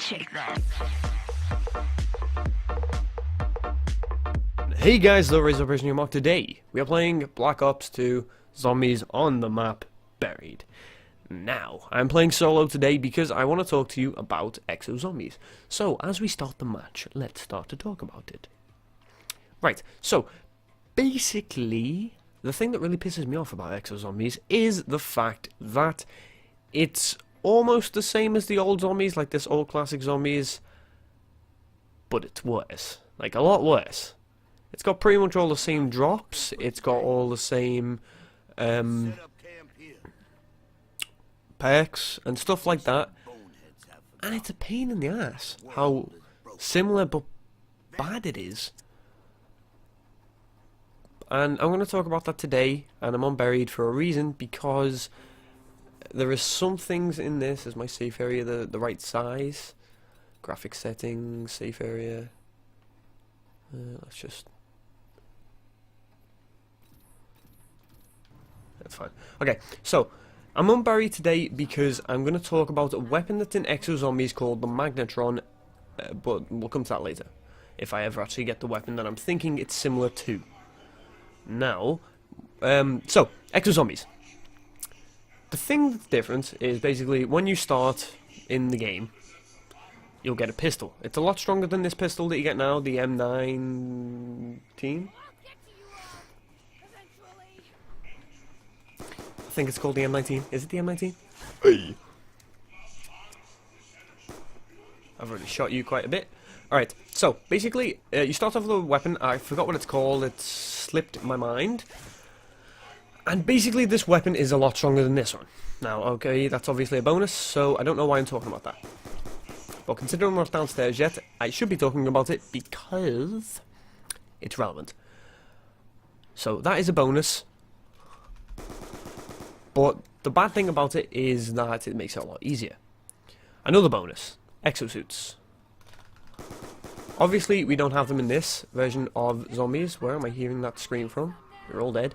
Check that. Hey guys, the Razor Operation New Mark. Today we are playing Black Ops 2 Zombies on the map Buried. Now, I'm playing solo today because I want to talk to you about Exo Zombies. So, as we start the match, let's start to talk about it. Right, so, basically, the thing that really pisses me off about Exo Zombies is the fact that it's almost the same as the old zombies, like this old classic zombies, but it's worse. Like, a lot worse. It's got pretty much all the same drops, it's got all the same perks and stuff like that, and it's a pain in the ass how similar but bad it is. And I'm going to talk about that today, and I'm on Buried for a reason, because there are some things in this. Is my safe area the right size? Graphic settings, safe area. Let's just... That's fine. Okay, so I'm on Buried today because I'm going to talk about a weapon that's in Exo Zombies called the Magnetron, but we'll come to that later, if I ever actually get the weapon that I'm thinking it's similar to. Now, so, Exo Zombies. The thing that's different is basically when you start in the game, you'll get a pistol. It's a lot stronger than this pistol that you get now, the M19. I think it's called the M19. Is it the M19? Hey. I've already shot you quite a bit. Alright, so basically, you start off with a weapon. I forgot what it's called. It slipped my mind. And basically, this weapon is a lot stronger than this one. Now, okay, that's obviously a bonus, so I don't know why I'm talking about that. But considering we're not downstairs yet, I should be talking about it because it's relevant. So, that is a bonus. But the bad thing about it is that it makes it a lot easier. Another bonus, exosuits. Obviously, we don't have them in this version of zombies. Where am I hearing that scream from? You're all dead.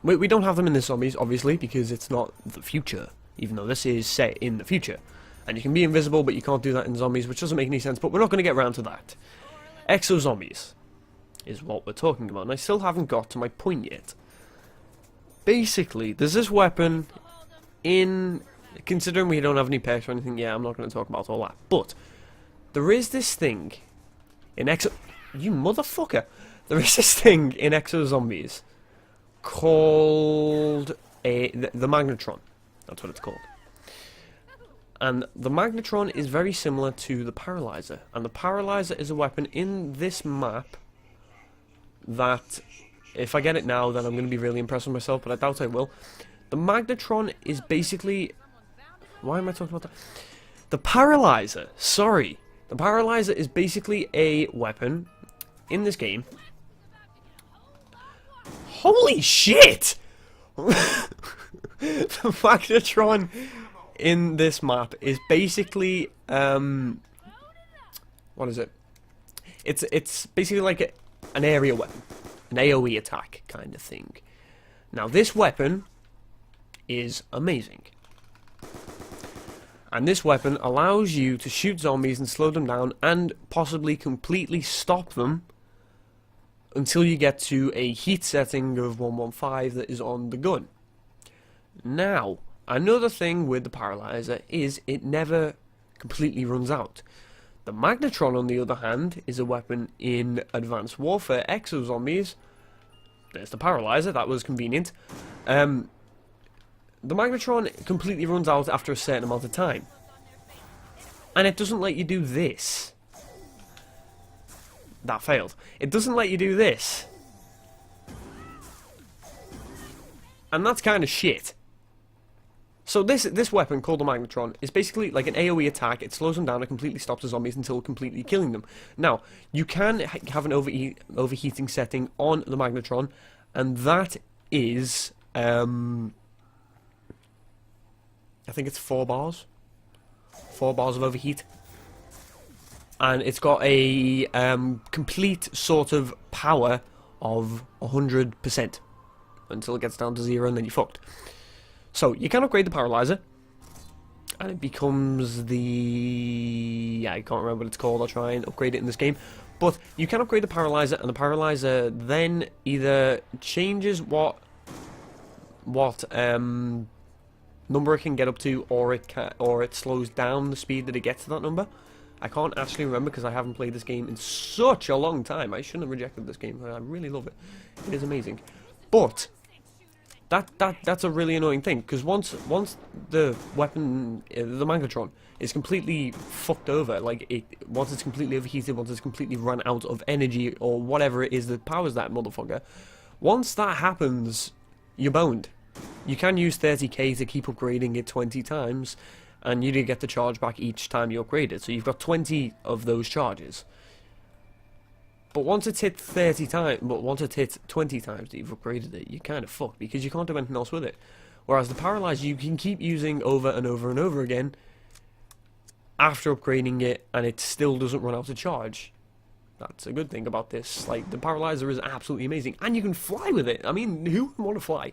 We don't have them in this zombies, obviously, because it's not the future, even though this is set in the future. And you can be invisible, but you can't do that in zombies, which doesn't make any sense, but we're not going to get around to that. Exo Zombies is what we're talking about, and I still haven't got to my point yet. Basically, there's this weapon in... Considering we don't have any perks or anything, yeah, I'm not going to talk about all that. But, there is this thing in Exo... You motherfucker! There is this thing in Exo Zombies called the Magnetron. That's what it's called. And the Magnetron is very similar to the Paralyzer. And the Paralyzer is a weapon in this map that... If I get it now, then I'm going to be really impressed with myself, but I doubt I will. The Magnetron is basically... Why am I talking about that? The Paralyzer, sorry. The Paralyzer is basically a weapon in this game. Holy shit! The Magnetron in this map is basically... what is it? It's basically like an area weapon. An AoE attack kind of thing. Now this weapon is amazing. And this weapon allows you to shoot zombies and slow them down and possibly completely stop them until you get to a heat setting of 115 that is on the gun. Now, another thing with the Paralyzer is it never completely runs out. The Magnetron, on the other hand, is a weapon in Advanced Warfare Exo Zombies. There's the Paralyzer, that was convenient. The Magnetron completely runs out after a certain amount of time. And it doesn't let you do this. That failed. It doesn't let you do this. And that's kind of shit. So this weapon, called the Magnetron, is basically like an AoE attack. It slows them down and completely stops the zombies until completely killing them. Now, you can have an overheating setting on the Magnetron, and that is, I think it's 4 bars. 4 bars of overheat. And it's got a complete sort of power of 100% until it gets down to 0 and then you're fucked. So, you can upgrade the Paralyzer. and it becomes the... I can't remember what it's called. I'll try and upgrade it in this game. But you can upgrade the Paralyzer, and the Paralyzer then either changes what number it can get up to, or it slows down the speed that it gets to that number. I can't actually remember because I haven't played this game in such a long time. I shouldn't have rejected this game. I really love it. It is amazing. But that's a really annoying thing, because once the weapon, the Magnetron, is completely fucked over, like once it's completely overheated, once it's completely run out of energy or whatever it is that powers that motherfucker, once that happens, you're boned. You can use 30k to keep upgrading it 20 times, and you do get the charge back each time you upgrade it. So you've got 20 of those charges. But once it's hit 30 times, but once it's hit 20 times that you've upgraded it, you're kind of fucked, because you can't do anything else with it. Whereas the Paralyzer you can keep using over and over and over again after upgrading it, and it still doesn't run out of charge. That's a good thing about this. Like, the Paralyzer is absolutely amazing, and you can fly with it. I mean, who would want to fly?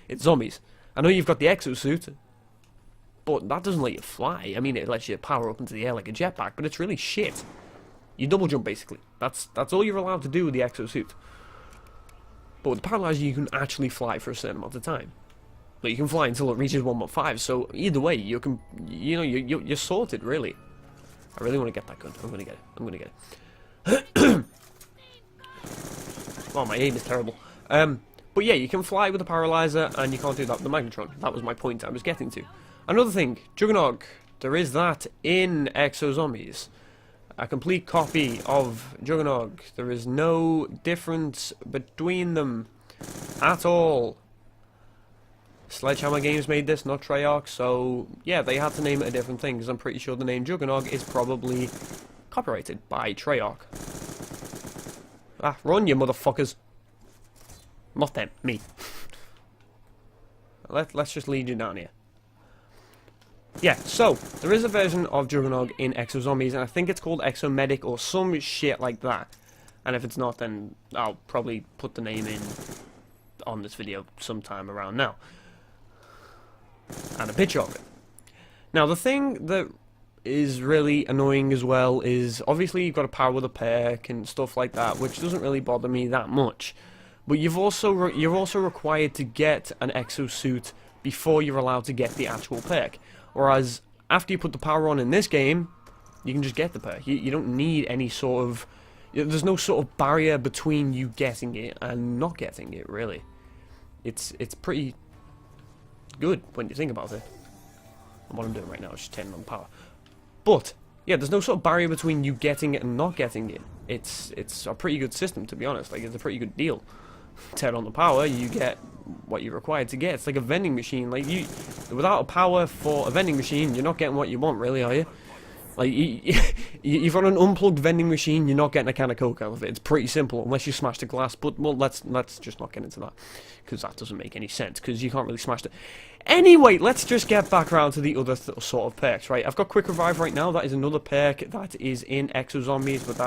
It's zombies. I know you've got the exosuit, but that doesn't let you fly. I mean, it lets you power up into the air like a jetpack, but it's really shit. You double jump, basically. That's all you're allowed to do with the exosuit. But with the Paralyzer, you can actually fly for a certain amount of time. But you can fly until it reaches 1.5. So either way, you're sorted, really. I really want to get that gun. I'm gonna get it. I'm gonna get it. Oh, my aim is terrible. But yeah, you can fly with the Paralyzer, and you can't do that with the Magnetron. That was my point I was getting to. Another thing, Juggernog. There is that in Exo Zombies. A complete copy of Juggernog. There is no difference between them at all. Sledgehammer Games made this, not Treyarch, so yeah, they had to name it a different thing, because I'm pretty sure the name Juggernog is probably copyrighted by Treyarch. Ah, run, you motherfuckers. Not them, me. Let's just lead you down here. Yeah, so, there is a version of Juggernog in Exo Zombies, and I think it's called Exo Medic or some shit like that. And if it's not, then I'll probably put the name in on this video sometime around now. And a picture of it. Now, the thing that is really annoying as well is, obviously you've got to power the perk and stuff like that, which doesn't really bother me that much. But you're also required to get an exosuit before you're allowed to get the actual perk. Whereas, after you put the power on in this game, you can just get the perk. You don't need any sort of... There's no sort of barrier between you getting it and not getting it, really. It's pretty good when you think about it. And what I'm doing right now is just turning on power. But, yeah, there's no sort of barrier between you getting it and not getting it. It's a pretty good system, to be honest. Like, it's a pretty good deal. Turn on the power, you get what you're required to get. It's like a vending machine. Like, without a power for a vending machine, you're not getting what you want, really, are you? Like, you've got an unplugged vending machine, you're not getting a can of Coke out of it. It's pretty simple, unless you smash the glass. But, well, let's just not get into that, because that doesn't make any sense, because you can't really smash it. Anyway, let's just get back around to the other sort of perks, right? I've got Quick Revive right now. That is another perk that is in Exo Zombies, but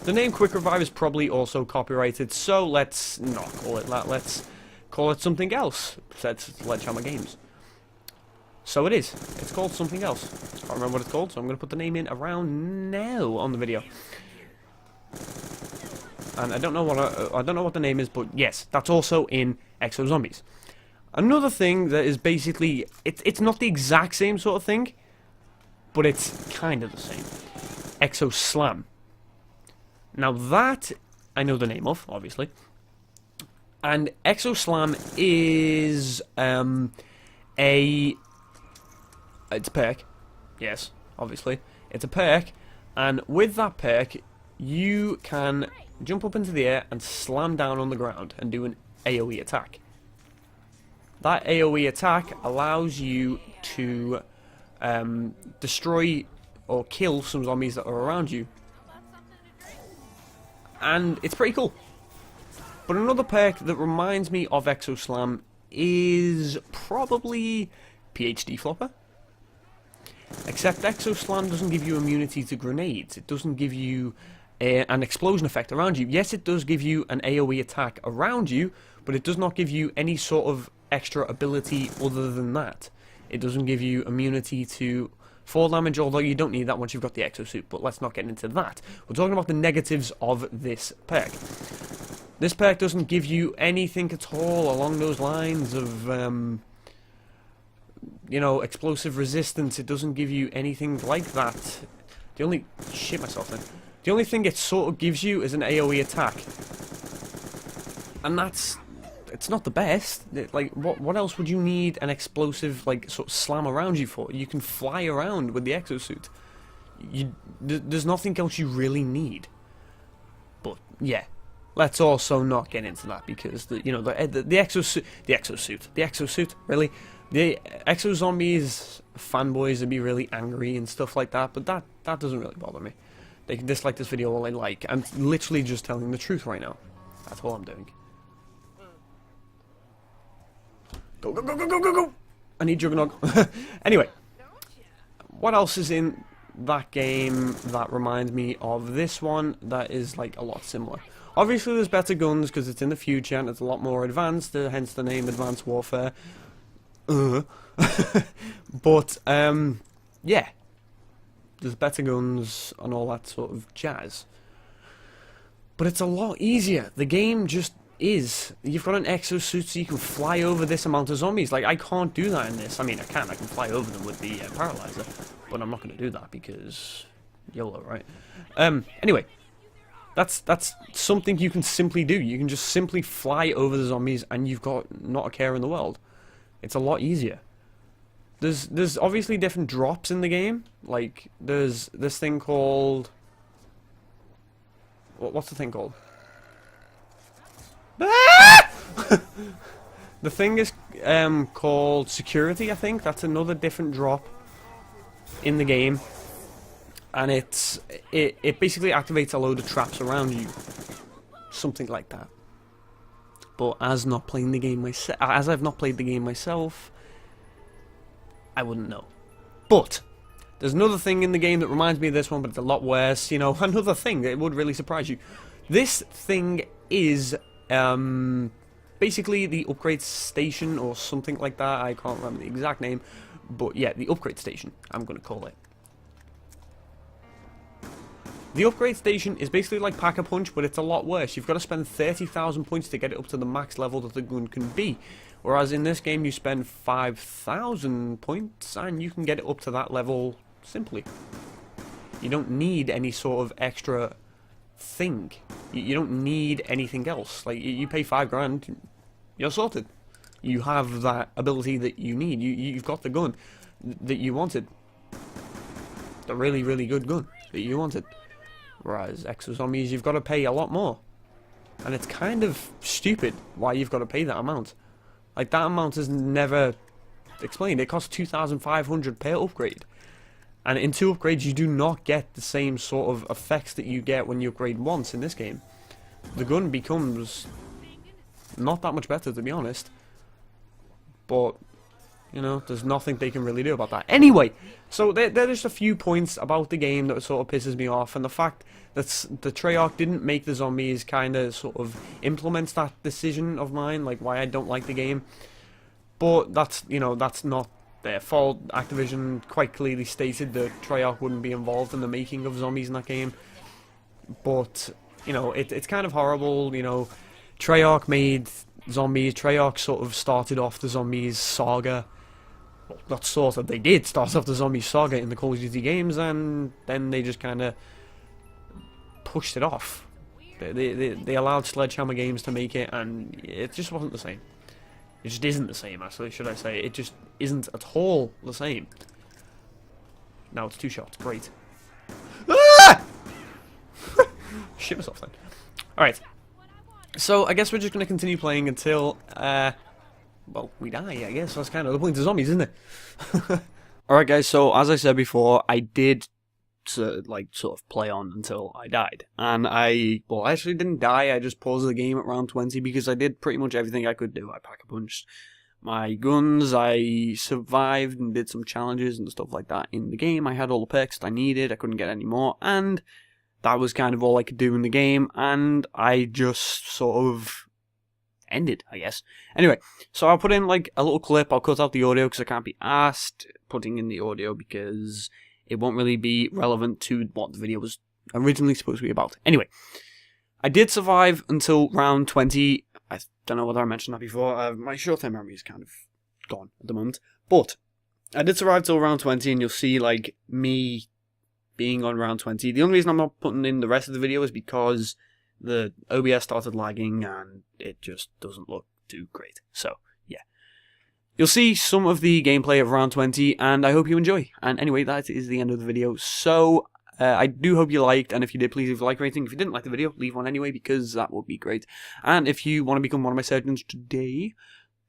the name Quick Revive is probably also copyrighted, so let's not call it that. Let's call it something else. That's Sledgehammer Games. So it is. It's called something else. I can't remember what it's called, so I'm going to put the name in around now on the video. And I don't know what the name is, but yes, that's also in Exo Zombies. Another thing that is basically, it's not the exact same sort of thing, but it's kind of the same. Exo Slam. Now that I know the name of, obviously. And Exo Slam is it's a perk. Yes, obviously. It's a perk, and with that perk, you can jump up into the air and slam down on the ground and do an AoE attack. That AoE attack allows you to destroy or kill some zombies that are around you. And it's pretty cool. But another perk that reminds me of Exo Slam is probably PhD Flopper. Except Exo Slam doesn't give you immunity to grenades. It doesn't give you an explosion effect around you. Yes, it does give you an AoE attack around you, but it does not give you any sort of extra ability other than that. It doesn't give you immunity to 4 damage, although you don't need that once you've got the exosuit, but let's not get into that. We're talking about the negatives of this perk. This perk doesn't give you anything at all along those lines of, you know, explosive resistance. It doesn't give you anything like that. The only... shit myself then. The only thing it sort of gives you is an AoE attack. And that's... it's not the best. Like, what else would you need an explosive, like, sort of slam around you for? You can fly around with the exosuit. There's nothing else you really need. But, yeah. Let's also not get into that because, the exosuit, really? The Exo Zombies fanboys would be really angry and stuff like that, but that doesn't really bother me. They can dislike this video all they like. I'm literally just telling the truth right now. That's all I'm doing. Go, go, go, go, go, go, go! I need Juggernog. Anyway, what else is in that game that reminds me of this one that is, like, a lot similar? Obviously, there's better guns because it's in the future and it's a lot more advanced, hence the name Advanced Warfare. But, yeah. There's better guns and all that sort of jazz. But it's a lot easier. The game just is. You've got an exosuit so you can fly over this amount of zombies. Like, I can't do that in this. I mean, I can fly over them with the paralyzer. But I'm not going to do that because YOLO, right? Anyway. That's something you can simply do. You can just simply fly over the zombies and you've got not a care in the world. It's a lot easier. There's obviously different drops in the game. Like, there's this thing called... what's the thing called? Ah! The thing is called security, I think. That's another different drop in the game. And it basically activates a load of traps around you. Something like that. But as not playing the game myself, as I've not played the game myself, I wouldn't know. But there's another thing in the game that reminds me of this one, but it's a lot worse. You know, another thing that would really surprise you. This thing is basically the upgrade station or something like that. I can't remember the exact name, but yeah, the upgrade station. I'm going to call it. The upgrade station is basically like Pack-a-Punch, but it's a lot worse. You've got to spend 30,000 points to get it up to the max level that the gun can be. Whereas in this game you spend 5,000 points and you can get it up to that level simply. You don't need any sort of extra thing. You don't need anything else. Like, you pay 5 grand, you're sorted. You have that ability that you need. You've got the gun that you wanted. The really, really good gun that you wanted. Whereas Exo Zombies, you've got to pay a lot more. And it's kind of stupid why you've got to pay that amount. Like, that amount is never explained. It costs 2,500 per upgrade. And in 2 upgrades, you do not get the same sort of effects that you get when you upgrade once in this game. The gun becomes not that much better, to be honest. But, you know, there's nothing they can really do about that. Anyway, so there's just a few points about the game that sort of pisses me off. And the fact that the Treyarch didn't make the zombies kind of sort of implements that decision of mine, like why I don't like the game. But that's, you know, that's not their fault. Activision quite clearly stated that Treyarch wouldn't be involved in the making of zombies in that game. But, you know, it's kind of horrible, you know. Treyarch made zombies. Treyarch sort of started off the zombies saga. Well, not sort of, they did start off the zombie saga in the Call of Duty games, and then they just kind of pushed it off. They allowed Sledgehammer Games to make it, and it just wasn't the same. It just isn't the same, actually, should I say. It just isn't at all the same. Now it's 2 shots, great. Ah! Shit myself then. Alright. So, I guess we're just going to continue playing until, well, we die, I guess. That's kind of the point of zombies, isn't it? Alright guys, so as I said before, I did sort of play on until I died. And I actually didn't die, I just paused the game at round 20 because I did pretty much everything I could do. I Pack-a-Punched my guns, I survived and did some challenges and stuff like that in the game. I had all the perks that I needed, I couldn't get any more, and that was kind of all I could do in the game, and I just sort of ended, I guess. Anyway, so I'll put in like a little clip, I'll cut out the audio because I can't be asked, putting in the audio because it won't really be relevant to what the video was originally supposed to be about. Anyway, I did survive until round 20. I don't know whether I mentioned that before. My short-term memory is kind of gone at the moment. But I did survive till round 20, and you'll see, like, me being on round 20. The only reason I'm not putting in the rest of the video is because the OBS started lagging, and it just doesn't look too great. So, yeah. You'll see some of the gameplay of round 20, and I hope you enjoy. And anyway, that is the end of the video. So, I do hope you liked, and if you did, please leave a like rating. If you didn't like the video, leave one anyway, because that would be great. And if you want to become one of my surgeons today,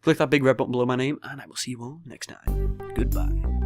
click that big red button below my name, and I will see you all next time. Goodbye.